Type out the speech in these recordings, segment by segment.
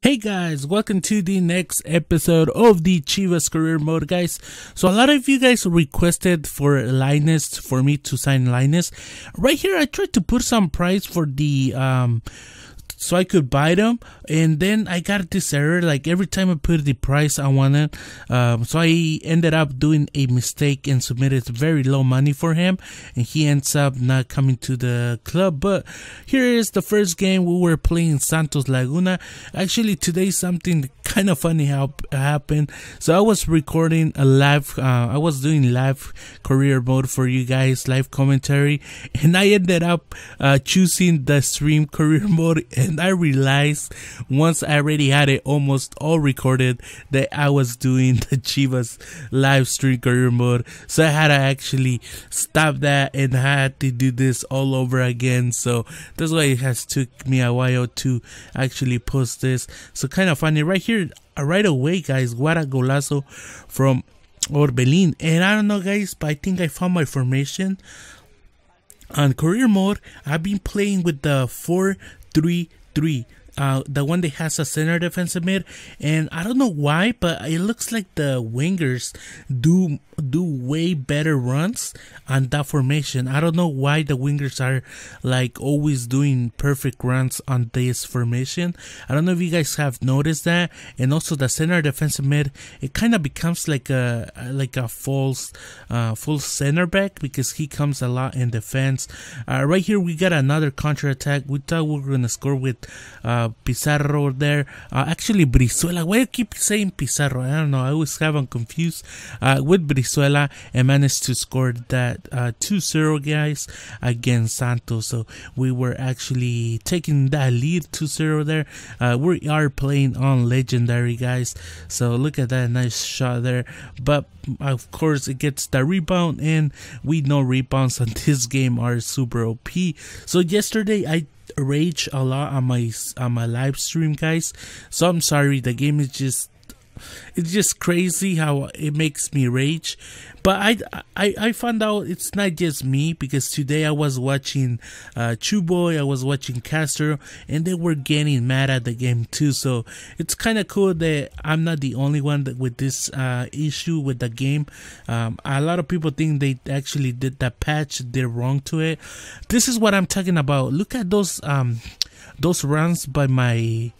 Hey guys, welcome to the next episode of the Chivas career mode, guys. So a lot of you guys requested for Linus, for me to sign Linus. Right here, I tried to put some price for the so I could buy them, and then I got this error. Like every time I put the price I wanted, so I ended up doing a mistake and submitted very low money for him, and he ends up not coming to the club. But here is the first game. We were playing Santos Laguna. Actually, today something kind of funny happened. So I was recording a live, I was doing live career mode for you guys, live commentary, and I ended up choosing the stream career mode. And I realized once I already had it almost all recorded that I was doing the Chivas live stream career mode. So I had to actually stop that and I had to do this all over again. So that's why it has took me a while to actually post this. So kind of funny right here, right away, guys. What a golazo from Orbelin. And I don't know, guys, but I think I found my formation. On career mode, I've been playing with the 4-3-3, the one that has a center defensive mid, and I don't know why, but it looks like the wingers do way better runs on that formation. I don't know why the wingers are like always doing perfect runs on this formation. I don't know if you guys have noticed that. And also the center defensive mid, it kind of becomes like a false center back because he comes a lot in defense. Right here we got another counter attack. We thought we were gonna score with Pizarro there. Actually Brizuela. Why do I keep saying Pizarro? I don't know. I always have them confused with Brizuela, and managed to score that 2-0, guys, against Santos. So we were actually taking that lead 2-0 there. We are playing on legendary, guys. So look at that nice shot there. But of course it gets the rebound, and we know rebounds on this game are super OP. So yesterday I rage a lot on my live stream, guys. So I'm sorry, the game is just, it's just crazy how it makes me rage. But I found out it's not just me, because today I was watching Chuboy, I was watching Castro, and they were getting mad at the game too. So it's kind of cool that I'm not the only one with this issue with the game. A lot of people think they actually did that patch, did wrong to it. This is what I'm talking about. Look at those runs by my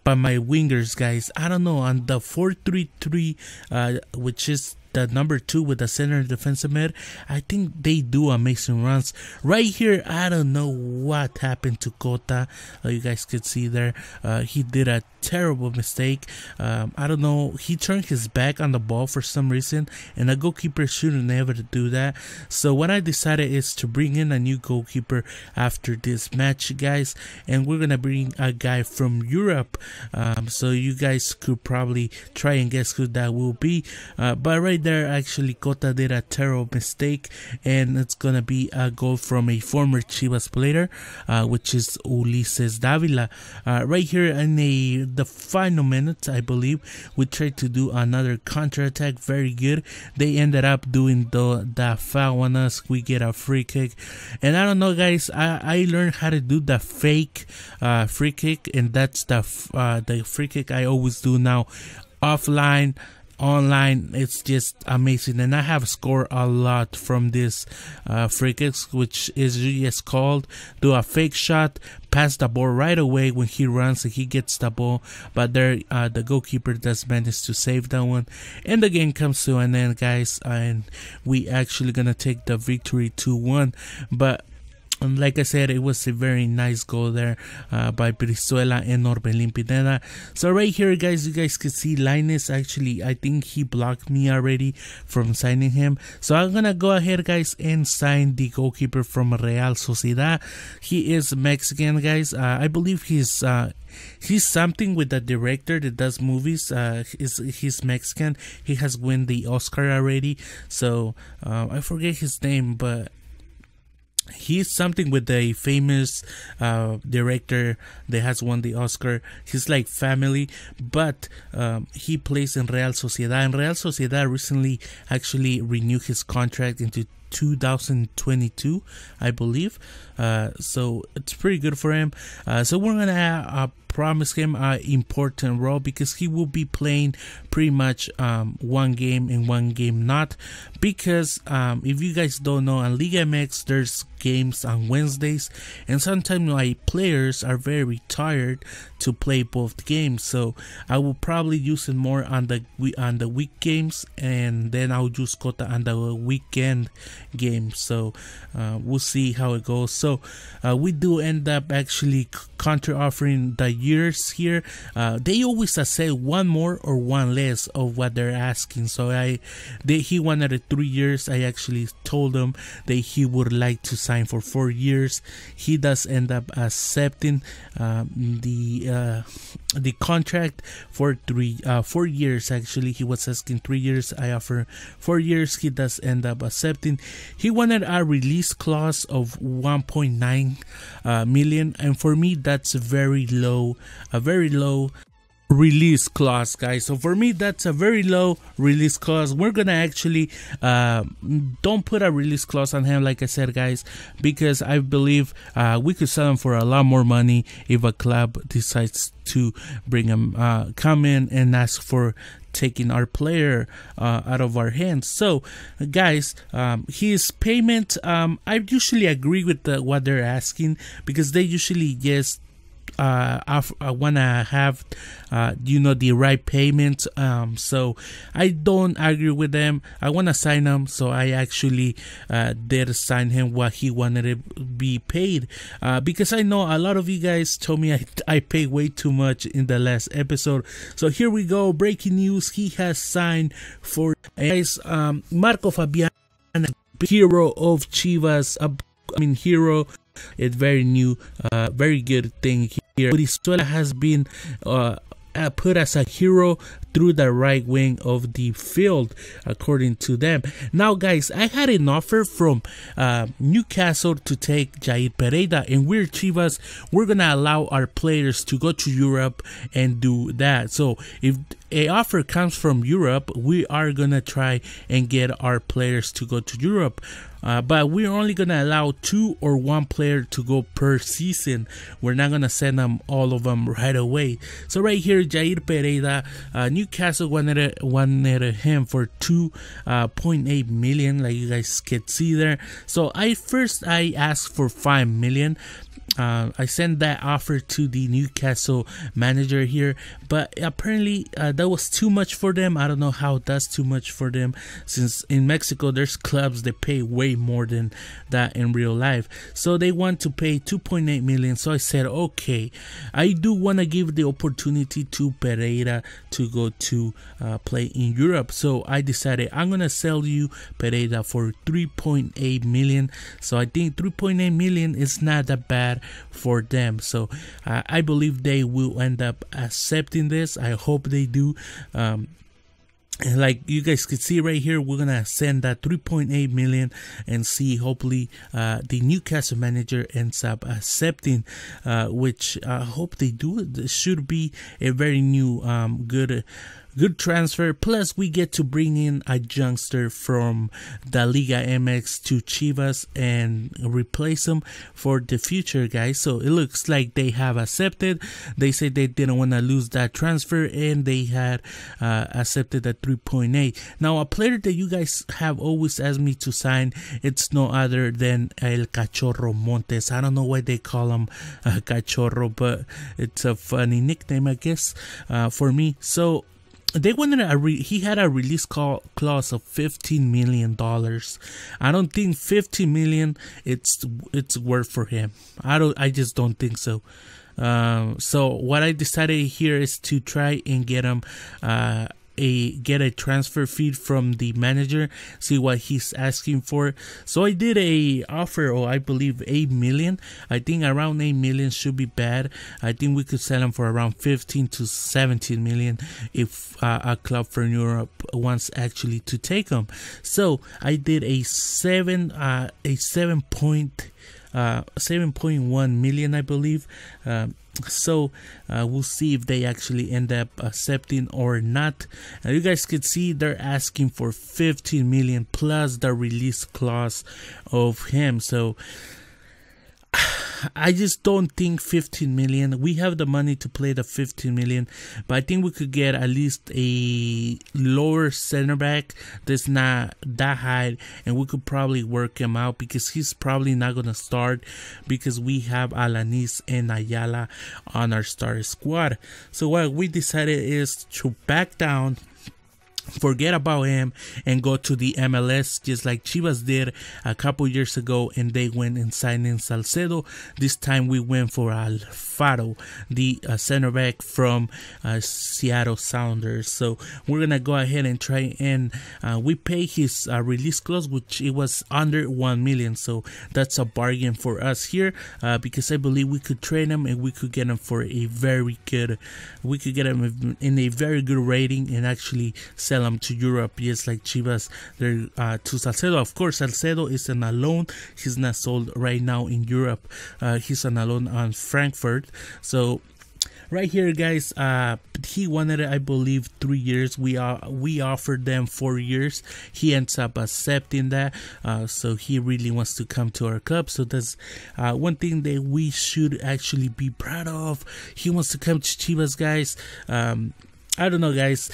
wingers, guys. I don't know, on the 4-3-3, which is the number 2 with the center defensive mid, I think they do amazing runs. Right here, I don't know what happened to Cota. You guys could see there, he did a terrible mistake. I don't know, he turned his back on the ball for some reason, and a goalkeeper should never do that. So what I decided is to bring in a new goalkeeper after this match, guys, and we're gonna bring a guy from Europe. So you guys could probably try and guess who that will be. But right there, actually Cota did a terrible mistake, and it's gonna be a goal from a former Chivas player, which is Ulises Davila. Right here in the final minutes, I believe, we tried to do another counter attack, very good. They ended up doing the foul on us. We get a free kick, and I don't know, guys, I learned how to do the fake free kick, and that's the free kick I always do now, offline, online. It's just amazing, and I have scored a lot from this free kicks, which is just called do a fake shot, pass the ball right away when he runs and he gets the ball, but there the goalkeeper does manage to save that one, and the game comes to an end, guys, and we actually gonna take the victory 2-1. But like I said, it was a very nice goal there by Brizuela and Orbelin Pineda. So right here, guys, you guys can see Linus. Actually, I think he blocked me already from signing him. So I'm gonna go ahead, guys, and sign the goalkeeper from Real Sociedad. He is Mexican, guys. I believe he's something with the director that does movies. He's Mexican. He has won the Oscar already. So I forget his name, but he's something with a famous director that has won the Oscar. He's like family, but he plays in Real Sociedad, and Real Sociedad recently actually renewed his contract into 2022, I believe. So it's pretty good for him. So we're gonna promise him an important role, because he will be playing pretty much one game and one game not, because if you guys don't know, on Liga MX there's games on Wednesdays, and sometimes my players are very tired to play both games, so I will probably use it more on the week games, and then I'll use Kota on the weekend games. So we'll see how it goes. So we do end up actually counter offering the years here. They always say one more or one less of what they're asking. So he wanted 3 years. I actually told him that he would like to sign for 4 years. He does end up accepting the contract for 4 years. Actually, he was asking 3 years. I offer 4 years. He does end up accepting. He wanted a release clause of 1.9 million, and for me that's a very low release clause, guys. So for me that's a very low release clause. We're gonna actually don't put a release clause on him, like I said, guys, because I believe we could sell him for a lot more money if a club decides to bring him come in and ask for taking our player out of our hands. So guys, his payment, I usually agree with what they're asking, because they usually just I wanna have the right payment. So I don't argue with them. I wanna sign him, so I actually did sign him what he wanted to be paid, because I know a lot of you guys told me I paid way too much in the last episode. So here we go, breaking news. He has signed for, guys, Marco Fabian, hero of Chivas, hero. It's very new, very good thing here. Brizuela has been put as a hero through the right wing of the field, according to them. Now guys, I had an offer from Newcastle to take Jair Pereira, and we're Chivas. We're gonna allow our players to go to Europe and do that. So if a offer comes from Europe, we are gonna try and get our players to go to Europe. But we're only gonna allow 2 or 1 player to go per season. We're not gonna send them all of them right away. So right here, Jair Pereira, Newcastle wanted him for 2.8 million, like you guys can see there. So I asked for 5 million. I sent that offer to the Newcastle manager here, but apparently that was too much for them. I don't know how that's too much for them, since in Mexico there's clubs that pay way more than that in real life. So they want to pay 2.8 million. So I said, okay, I do want to give the opportunity to Pereira to go to play in Europe. So I decided I'm gonna sell you Pereira for 3.8 million. So I think 3.8 million is not that bad for them. So I believe they will end up accepting this. I hope they do. And like you guys can see right here, we're gonna send that 3.8 million and see, hopefully the Newcastle manager ends up accepting, which I hope they do. This should be a very new good transfer. Plus we get to bring in a youngster from the Liga MX to Chivas and replace him for the future, guys. So it looks like they have accepted. They said they didn't want to lose that transfer, and they had accepted the 3.8. Now a player that you guys have always asked me to sign, it's no other than El Cachorro Montes. I don't know why they call him Cachorro, but it's a funny nickname, I guess, for me. So they wanted he had a release clause of $15 million. I don't think 15 million it's worth for him. I just don't think so. So what I decided here is to try and get him get a transfer fee from the manager, see what he's asking for. So I did a offer, or I believe 8 million. I think around 8 million should be bad. I think we could sell him for around 15 to 17 million if a club from Europe wants actually to take him. So I did a 7 point 7.1 million, I believe. So we'll see if they actually end up accepting or not. You guys could see they're asking for 15 million plus the release clause of him. So I just don't think 15 million. We have the money to play the 15 million, but I think we could get at least a lower center back that's not that high, and we could probably work him out because he's probably not gonna start because we have Alanis and Ayala on our starter squad. So what we decided is to back down, forget about him, and go to the MLS just like Chivas did a couple years ago, and they went and signed in Salcedo. This time we went for Alfaro, the center back from Seattle Sounders. So we're gonna go ahead and try and we pay his release clause, which it was under 1 million, so that's a bargain for us here, because I believe we could trade him and we could get him for a very good, we could get him in a very good rating and actually sell him to Europe, just like Chivas they're to Salcedo. Of course, Salcedo is on a loan. He's not sold right now in Europe. He's on a loan on Frankfurt. So right here, guys, he wanted, I believe, 3 years. We offered them 4 years. He ends up accepting that. So he really wants to come to our club. So that's one thing that we should actually be proud of. He wants to come to Chivas, guys. I don't know, guys.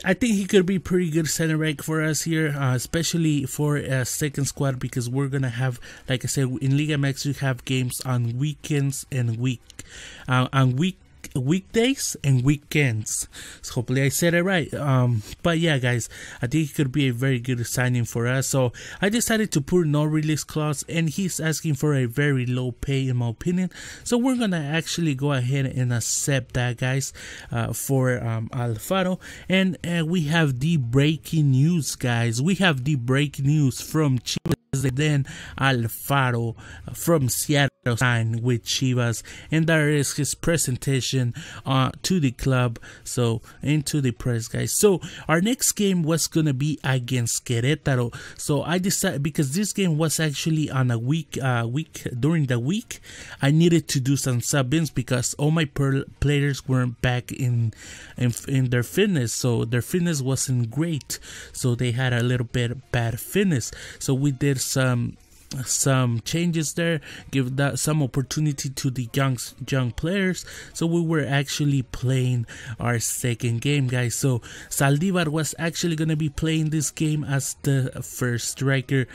I think he could be pretty good center back for us here, especially for a second squad, because we're gonna have, like I said, in Liga MX we have games on weekends and weekdays and weekends. So hopefully I said it right. But yeah, guys, I think it could be a very good signing for us. So I decided to put no release clause, and he's asking for a very low pay in my opinion. So we're gonna actually go ahead and accept that, guys, for Alfaro. And we have the breaking news, guys. We have the breaking news from Chivas. Then Alfaro from Seattle signed with Chivas, and there is his presentation to the club, so into the press, guys. So our next game was gonna be against Querétaro. So I decided, because this game was actually on a week during the week, I needed to do some sub-ins because all my players weren't back in their fitness, so their fitness wasn't great, so they had a little bit bad fitness. So we did some changes there, give that some opportunity to the young players. So we were actually playing our second game, guys. So Saldívar was actually going to be playing this game as the first striker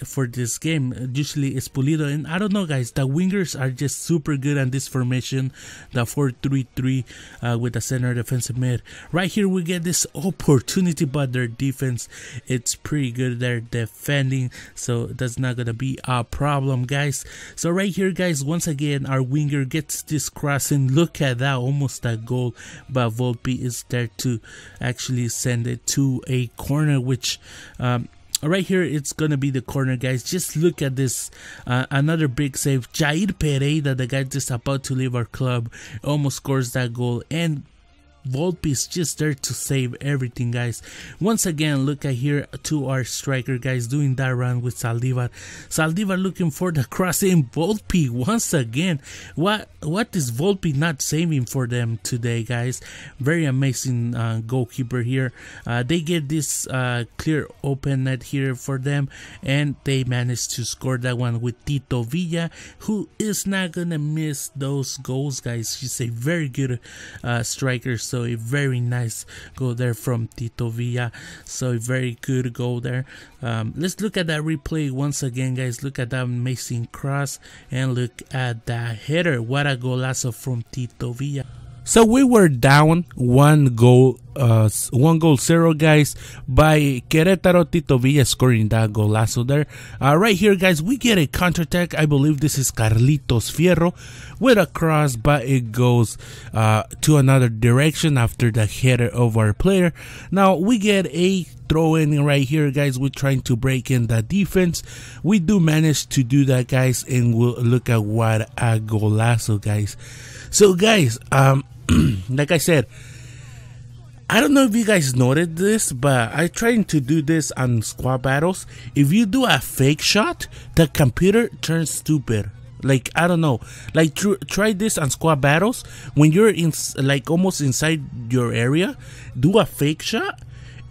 for this game. Usually it's Pulido, and I don't know, guys, the wingers are just super good on this formation, the 4-3-3 with the center defensive mid. Right here we get this opportunity, but their defense, it's pretty good. They're defending, so that's not gonna be a problem, guys. So right here, guys, once again our winger gets this crossing. Look at that, almost a goal, but Volpe is there to actually send it to a corner, which right here it's gonna be the corner, guys. Just look at this, another big save. Jair Pereira, the guy just about to leave our club, almost scores that goal, and Volpe is just there to save everything, guys. Once again, look at here to our striker, guys, doing that run with Saldívar. Saldívar looking for the crossing. Volpe once again. What is Volpe not saving for them today, guys? Very amazing goalkeeper here. They get this clear open net here for them, and they managed to score that one with Tito Villa, who is not gonna miss those goals, guys. He's a very good striker. So a very nice goal there from Tito Villa. So a very good goal there. Let's look at that replay once again, guys. Look at that amazing cross, and look at that header. What a golazo from Tito Villa. So we were down 1-0, guys, by Querétaro. Tito Villa scoring that golazo there. Right here, guys, we get a counterattack. I believe this is Carlitos Fierro with a cross, but it goes to another direction after the header of our player. Now we get a throw in right here, guys. We're trying to break in the defense. We do manage to do that, guys, and we'll look at what a golazo, guys. So, guys, like I said, I don't know if you guys noted this, but I tried to do this on squad battles. If you do a fake shot, the computer turns stupid. Like, I don't know, like try this on squad battles. When you're in, like, almost inside your area, do a fake shot,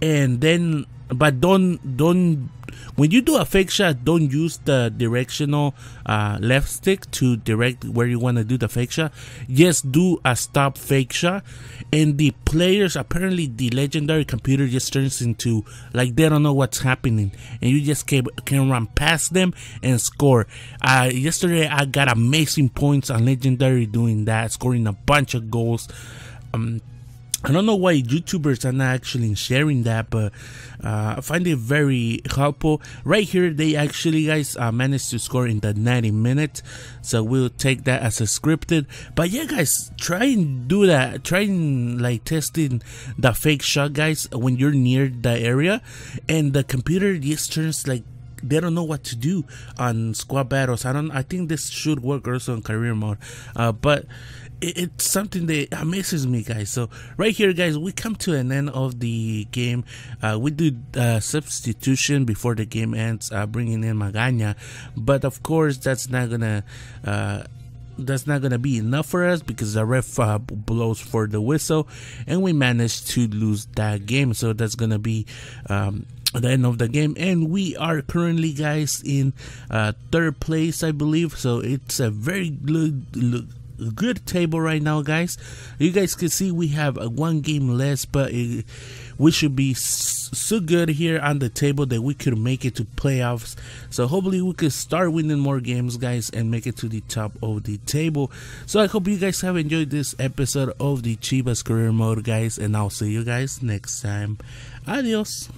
and then, but don't when you do a fake shot, don't use the directional left stick to direct where you want to do the fake shot. Just do a stop fake shot, and the players, apparently the legendary computer just turns into, like, they don't know what's happening, and you just can run past them and score. Yesterday I got amazing points on legendary doing that, scoring a bunch of goals. I don't know why YouTubers are not actually sharing that, but I find it very helpful. Right here, they actually, guys, managed to score in the 90 minutes, so we'll take that as a scripted. But yeah, guys, try and do that. Try and, like, testing the fake shot, guys, when you're near the area, and the computer just turns, like, they don't know what to do on squad battles. I think this should work also on career mode, but it's something that amazes me, guys. So right here, guys, we come to an end of the game. We do substitution before the game ends, bringing in Magaña, but of course that's not gonna be enough for us, because the ref blows for the whistle, and we managed to lose that game. So that's gonna be the end of the game, and we are currently, guys, in third place, I believe. So it's a very good table right now, guys. You guys can see we have one game less, but we should be so good here on the table that we could make it to playoffs. So hopefully we could start winning more games, guys, and make it to the top of the table. So I hope you guys have enjoyed this episode of the Chivas career mode, guys, and I'll see you guys next time. Adios.